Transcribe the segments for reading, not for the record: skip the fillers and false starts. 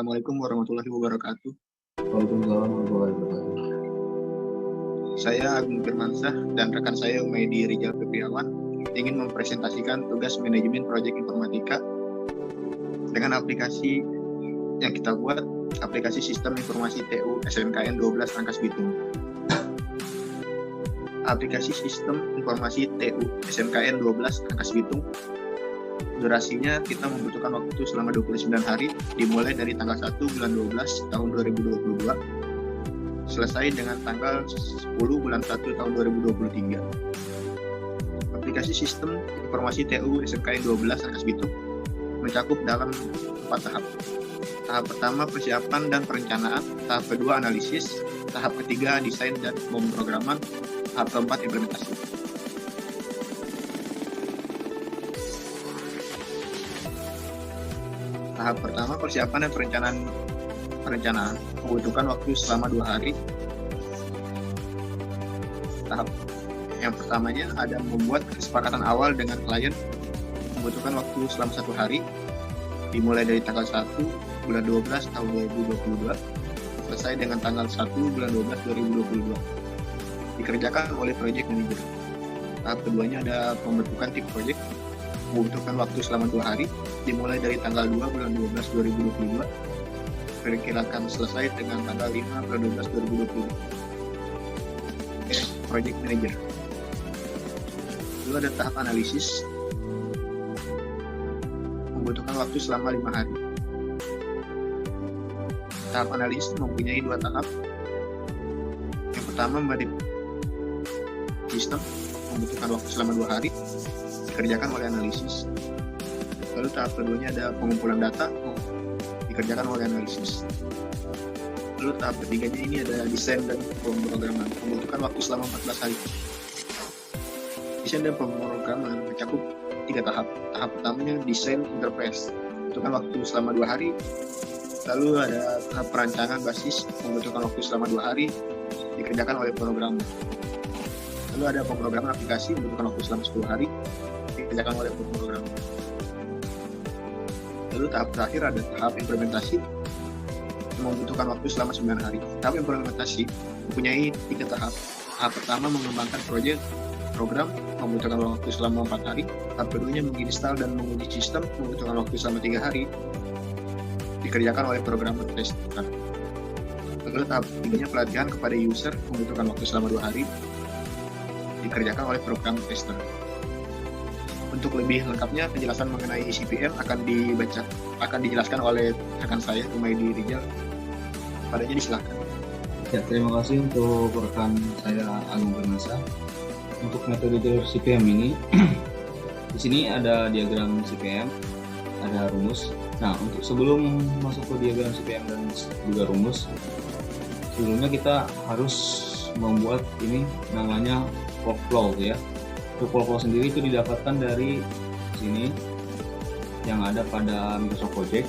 Assalamualaikum warahmatullahi wabarakatuh. Waalaikumsalam warahmatullahi wabarakatuh. Saya Agung Firmansyah dan rekan saya Umaydi Rijal Febriawan ingin mempresentasikan tugas manajemen proyek informatika dengan aplikasi yang kita buat, aplikasi Sistem Informasi TU SNKN 12 Rangkas Bitung. Aplikasi Sistem Informasi TU SNKN 12 Rangkas Bitung, durasinya kita membutuhkan waktu selama 29 hari, dimulai dari tanggal 1 bulan 12 tahun 2022, selesai dengan tanggal 10 bulan 1 tahun 2023. Aplikasi Sistem Informasi TU SNKN 12 Rangkas Bitung mencakup dalam 4 tahap. Tahap pertama persiapan dan perencanaan, tahap kedua analisis, tahap ketiga desain dan pemrograman, tahap keempat implementasi. Tahap pertama persiapan dan perencanaan membutuhkan waktu selama 2 hari. Tahap yang pertamanya ada membuat kesepakatan awal dengan klien, membutuhkan waktu selama 1 hari, dimulai dari tanggal 1 bulan 12 tahun 2022, selesai dengan tanggal 1 bulan 12 2022. Dikerjakan oleh project manager. Tahap keduanya ada pembentukan tim project, membutuhkan waktu selama 2 hari, dimulai dari tanggal 2 bulan 12 2022, diperkirakan selesai dengan tanggal 5 bulan 12 2022. Project manager. Lalu ada tahap analisis, membutuhkan waktu selama 5 hari. Tahap analisis mempunyai 2 tahap. Yang pertama membentuk sistem, membutuhkan waktu selama 2 hari, dikerjakan oleh analisis. Lalu tahap keduanya ada pengumpulan data, dikerjakan oleh analisis. Lalu tahap ketiganya ini ada desain dan pemrograman, membutuhkan waktu selama 14 hari. Desain dan pemrograman mencakup 3 tahap. Tahap pertamanya desain interface, membutuhkan waktu selama 2 hari. Lalu ada tahap perancangan basis, membutuhkan waktu selama 2 hari, dikerjakan oleh programmer. Lalu ada pemrograman aplikasi, membutuhkan waktu selama 10 hari, dikerjakan oleh pemrogramer. Lalu tahap terakhir ada tahap implementasi, membutuhkan waktu selama 9 hari. Tahap implementasi mempunyai 3 tahap. Tahap pertama mengembangkan program, membutuhkan waktu selama 4 hari. Tahap keduanya menginstal dan menguji sistem, membutuhkan waktu selama 3 hari, dikerjakan oleh programmer tester. Lalu tahap ketiganya pelatihan kepada user, membutuhkan waktu selama 2 hari, dikerjakan oleh programmer tester. Untuk lebih lengkapnya penjelasan mengenai CPM akan dijelaskan oleh rekan saya Umaydi Rijal. Padanya disilakan. Ya, terima kasih untuk rekan saya Agung Firmansyah. Untuk metode CPM ini, di sini ada diagram CPM, ada rumus. Nah, untuk sebelum masuk ke diagram CPM dan juga rumus, sebelumnya kita harus membuat ini namanya workflow ya. Untuk workflow sendiri itu didapatkan dari sini yang ada pada Microsoft Project.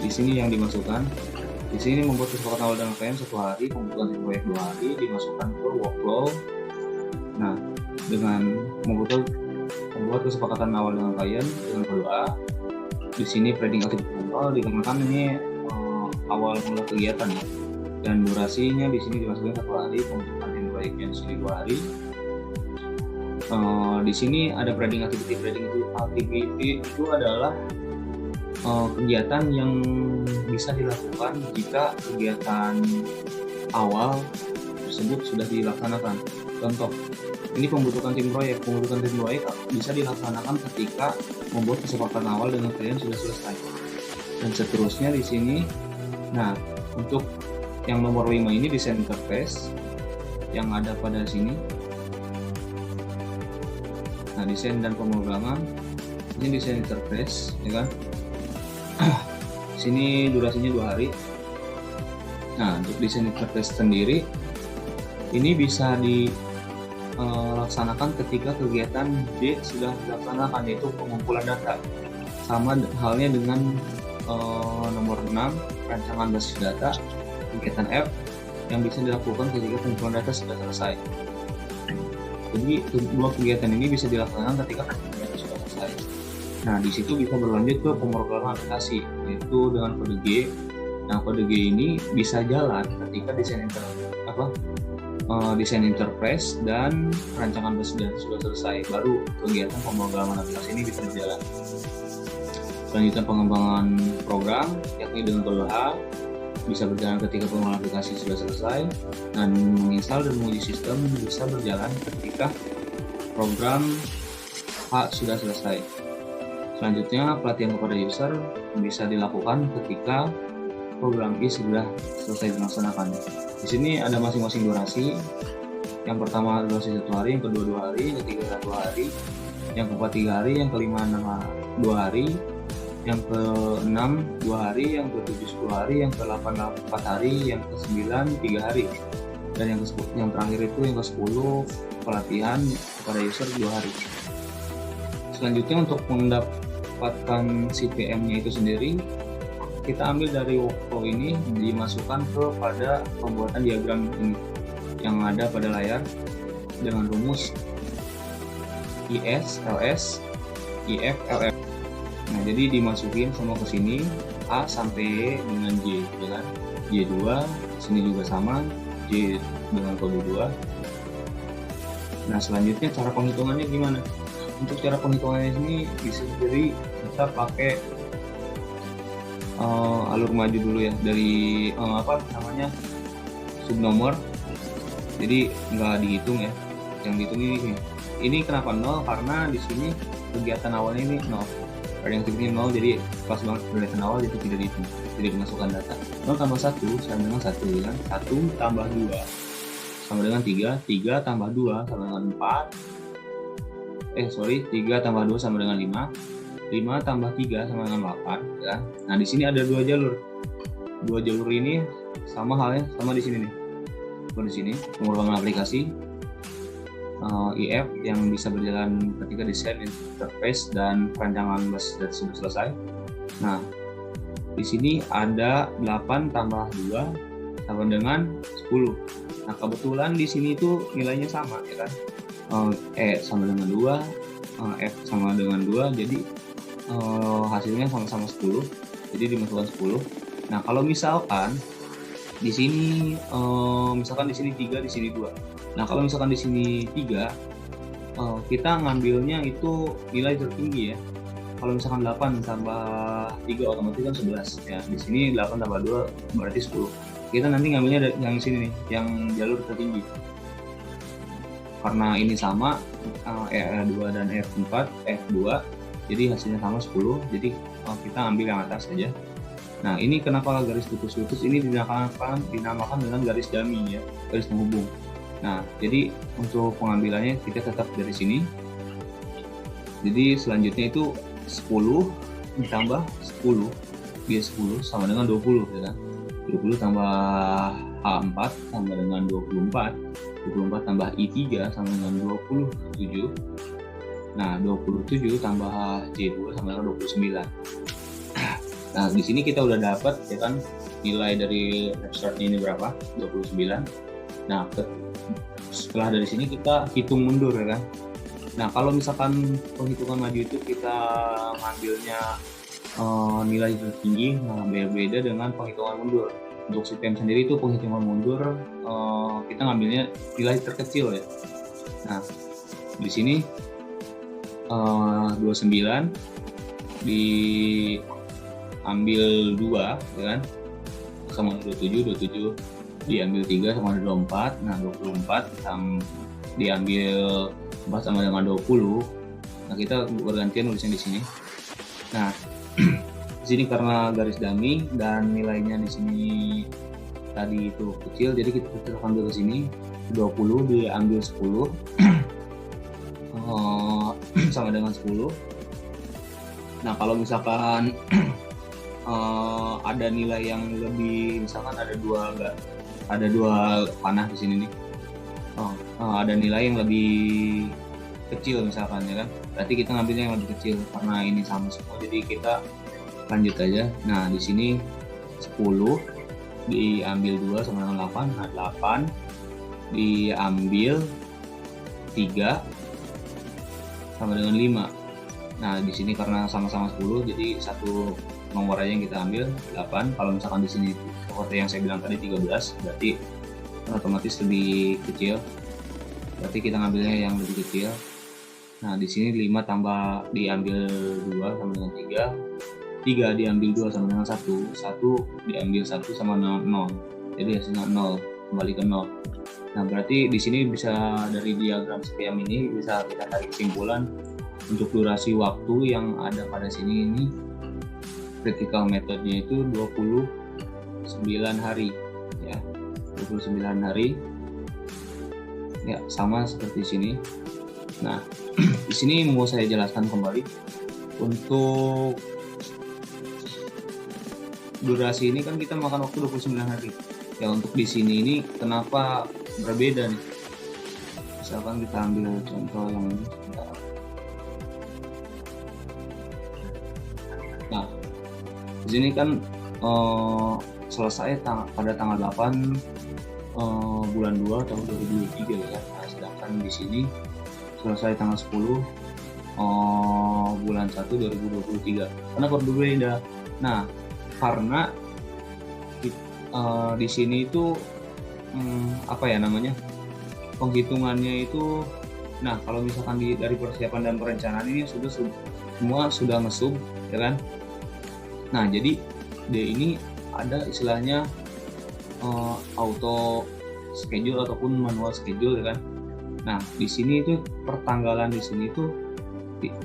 Di sini yang dimasukkan. Di sini membuat kesepakatan awal dengan klien 1 hari, pembuatan proyek 2 hari, dimasukkan ke workflow. Nah, dengan membuat kesepakatan awal dengan klien dengan kedua, di sini planning activity control dikarenakan ini awal mula kegiatan ya. Dan durasinya di sini dimasukkan 1 hari, pembentukan tim proyeknya di sini 2 hari. Di sini ada planning activity. Planning activity itu adalah kegiatan yang bisa dilakukan jika kegiatan awal tersebut sudah dilaksanakan. Contoh, ini pembentukan tim proyek. Pembentukan tim proyek bisa dilaksanakan ketika membuat kesepakatan awal dengan klien sudah selesai. Dan seterusnya di sini. Nah, untuk yang nomor 5 ini desain interface yang ada pada sini. Nah, desain dan pemrograman ini desain interface ya kan. Sini durasinya 2 hari. Nah, untuk desain interface sendiri ini bisa dilaksanakan ketika kegiatan D sudah dilaksanakan, yaitu pengumpulan data. Sama halnya dengan nomor 6 rancangan basis data, kegiatan F yang bisa dilakukan ketika pengumpulan data sudah selesai. Jadi dua kegiatan ini bisa dilaksanakan ketika kegiatan sudah selesai. Nah, di situ bisa berlanjut ke pemrograman aplikasi, yaitu dengan kode G Nah, kode G ini bisa jalan ketika desain interface dan rancangan bus sudah selesai, baru kegiatan pemrograman aplikasi ini bisa berjalan. Selanjutnya pengembangan program, yakni dengan kode H, bisa berjalan ketika pengembangan aplikasi sudah selesai, dan menginstal dan menguji sistem bisa berjalan ketika program H sudah selesai. Selanjutnya pelatihan kepada user bisa dilakukan ketika program I sudah selesai dilaksanakan. Di sini ada masing-masing durasi. Yang pertama durasi 1 hari, yang kedua 2 hari, yang ketiga 1 hari, yang keempat 3 hari, yang kelima 2 hari, yang ke-6 2 hari, yang ke-7 10 hari, yang ke-8 4 hari, yang ke-9 3 hari, dan yang terakhir itu yang ke-10 pelatihan kepada user 2 hari. Selanjutnya untuk mendapatkan CPM-nya itu sendiri, kita ambil dari workflow ini, dimasukkan kepada pembuatan diagram ini yang ada pada layar dengan rumus IS, LS, IF, LF. Nah, jadi dimasukin semua ke sini A sampai dengan J, ya kan? J2, sini juga sama, J dengan kode 2. Nah, selanjutnya cara penghitungannya gimana? Untuk cara penghitungannya ini bisa jadi kita pakai alur maju dulu ya, dari subnomor. Jadi nggak dihitung ya, yang dihitung ini kenapa 0, karena di sini kegiatan awalnya ini 0, ada yang titiknya 0, jadi pas banget kegiatan awal itu tidak dihitung, tidak dimasukkan data. 0 tambah 1 sama dengan 1, kan? 1 tambah 2 sama dengan 3, 3 tambah 2 sama dengan 3 tambah 2 sama dengan 5, 5 tambah 3 sama dengan 8, ya. Nah, di sini ada 2 jalur. 2 jalur ini sama halnya sama di sini nih. Di sini pemrograman aplikasi IF yang bisa berjalan ketika desain interface dan perancangan bus sudah selesai. Nah, di sini ada 8 tambah 2 sama dengan 10. Nah, kebetulan di sini itu nilainya sama, ya kan? E sama dengan 2, F sama dengan 2, jadi hasilnya sama-sama 10, jadi dimasukkan 10. Nah, kalau misalkan di sini misalkan di sini 3, di sini 2. Nah, kalau misalkan di sini 3, kita ngambilnya itu nilai tertinggi ya. Kalau misalkan 8 tambah 3 otomatis kan 11 ya. Di sini 8 tambah 2 berarti 10. Kita nanti ngambilnya yang sini nih, yang jalur tertinggi. Karena ini sama E2 dan F4, F2, jadi hasilnya sama 10, jadi kita ambil yang atas saja. Nah, ini kenapa garis putus-putus ini dinamakan dengan garis dummy ya, garis penghubung. Nah, jadi untuk pengambilannya kita tetap dari sini. Jadi selanjutnya itu 10 ditambah 10, dia 10 sama dengan 20, ya kan? 20 tambah H4 sama dengan 24, 24 tambah I3 sama dengan 27. Nah, 27 tambah J2 sama dengan 29. Nah, di sini kita udah dapat ya kan nilai dari abstraknya ini berapa? 29. Nah, setelah dari sini kita hitung mundur ya kan. Nah, kalau misalkan penghitungan maju itu kita ngambilnya nilai tertinggi, nah beda dengan penghitungan mundur. Untuk CPM sendiri itu penghitungan mundur kita ngambilnya nilai terkecil ya. Nah, di sini 29 diambil 2 ya kan, sama 27 diambil 3 sama 24. Nah, 24 diambil 4 sama dengan 20. Nah, kita bergantian nulisnya di sini. Nah, di sini karena garis dummy dan nilainya di sini tadi itu kecil, jadi kita ambil ke sini 20 diambil 10 sama dengan 10. Nah, kalau misalkan ada nilai yang lebih, misalkan ada dua panah di sini nih, ada nilai yang lebih kecil misalkan ya kan, berarti kita ngambilnya yang lebih kecil karena ini sama semua, jadi kita lanjut aja. Nah, di sini 10 diambil 2 sama dengan 8. Nah, 8 diambil 3 sama dengan 5. Nah, di sini karena sama-sama 10, jadi satu nomor aja yang kita ambil 8. Kalau misalkan di sini seperti yang saya bilang tadi 13, berarti otomatis lebih kecil. Berarti kita ngambilnya yang lebih kecil. Nah, di sini 5 tambah diambil 2 sama dengan 3 diambil 2 sama dengan 1 diambil 1 sama dengan 0. Jadi hasilnya 0, kembali ke 0. Nah, berarti di sini bisa dari diagram CPM ini bisa kita tarik kesimpulan untuk durasi waktu yang ada pada sini ini critical methodnya itu 29 hari ya. 29 hari. Ya, sama seperti sini. Nah, di sini mau saya jelaskan kembali untuk durasi ini kan kita makan waktu 29 hari. Ya, untuk di sini ini kenapa berbeda nih? Misalkan kita ambil contoh yang ini sebentar. Nah, di sini kan selesai pada tanggal 8 bulan 2 tahun 2023 ya. Nah, sedangkan di sini selesai tanggal 10 bulan 1 2023. Kenapa berbeda? Nah, karena di sini itu apa ya namanya, penghitungannya itu, nah kalau misalkan dari persiapan dan perencanaan ini semua sudah ngesub ya kan. Nah, jadi ini ada istilahnya auto schedule ataupun manual schedule ya kan. Nah, di sini itu pertanggalan di sini itu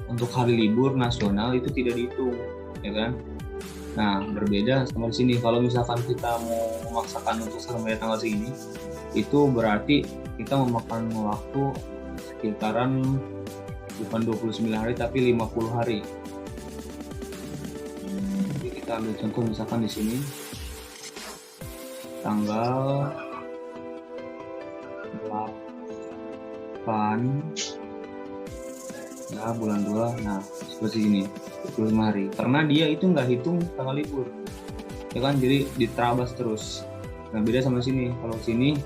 untuk hari libur nasional itu tidak dihitung ya kan. Nah, berbeda sama di sini. Kalau misalkan kita mau memaksakan untuk sampai tanggal segini, itu berarti kita memakan waktu sekitaran bukan 29 hari tapi 50 hari. Jadi kita ambil contoh misalkan di sini tanggal 8 ya bulan 2. Nah, seperti ini 25 hari. Karena dia itu nggak hitung tanggal libur. Ya kan, jadi diterabas terus. Nah, beda sama sini. Kalau sini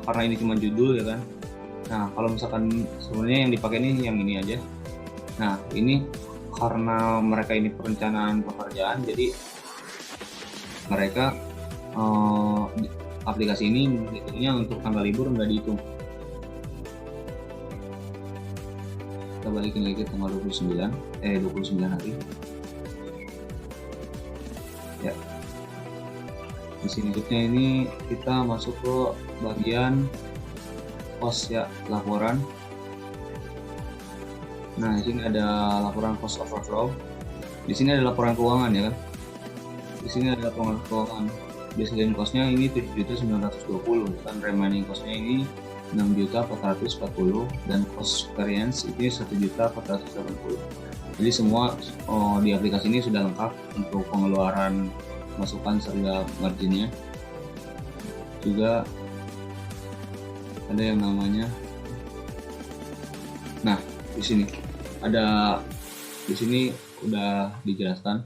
karena ini cuma judul ya kan. Nah, kalau misalkan sebenarnya yang dipakai ini aja. Nah, ini karena mereka ini perencanaan pekerjaan, jadi mereka aplikasi ini menghitungnya untuk tanggal libur nggak dihitung. Kita balikin lagi ke tanggal 29 hari ya. Di sini berikutnya ini kita masuk ke bagian cost ya, laporan. Nah, di sini ada laporan cost overflow. Di sini ada laporan keuangan ya kan. Di sini ada laporan keuangan. Baseline cost-nya ini 7.920 kan, remaining cost-nya ini 6.440 dan cost variance ini 1.480. Jadi semua di aplikasi ini sudah lengkap untuk pengeluaran masukan serta marginnya. Juga ada yang namanya, nah di sini udah dijelaskan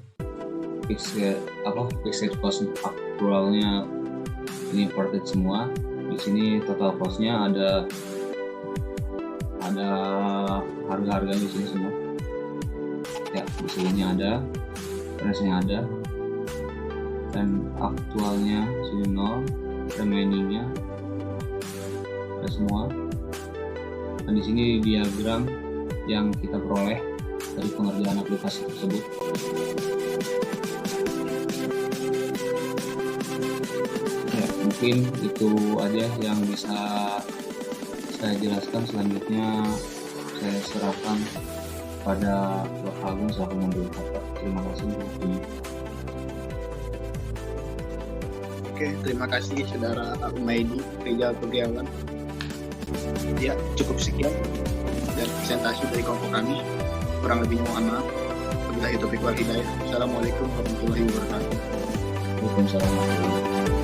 fixed cost aktualnya ini imported semua. Di sini total cost-nya ada harga-harganya di sini semua. Ya, di sini ada, price-nya ada, dan aktualnya sini 0, remaining-nya ada semua. Dan di sini diagram yang kita peroleh dari pengerjaan aplikasi tersebut. Ya, mungkin itu aja yang bisa saya jelaskan. Selanjutnya saya serahkan pada Prof. Agung selaku mengambil kata. Terima kasih untuk waktunya. Oke, terima kasih Saudara Humaydi Rizal Kurniawan. Ya, cukup sekian dari presentasi dari kelompok kami. Kurang lebihnya mohon maaf. Wabillahi taufiq wal hidayah. Assalamualaikum warahmatullahi wabarakatuh. Waalaikumsalam.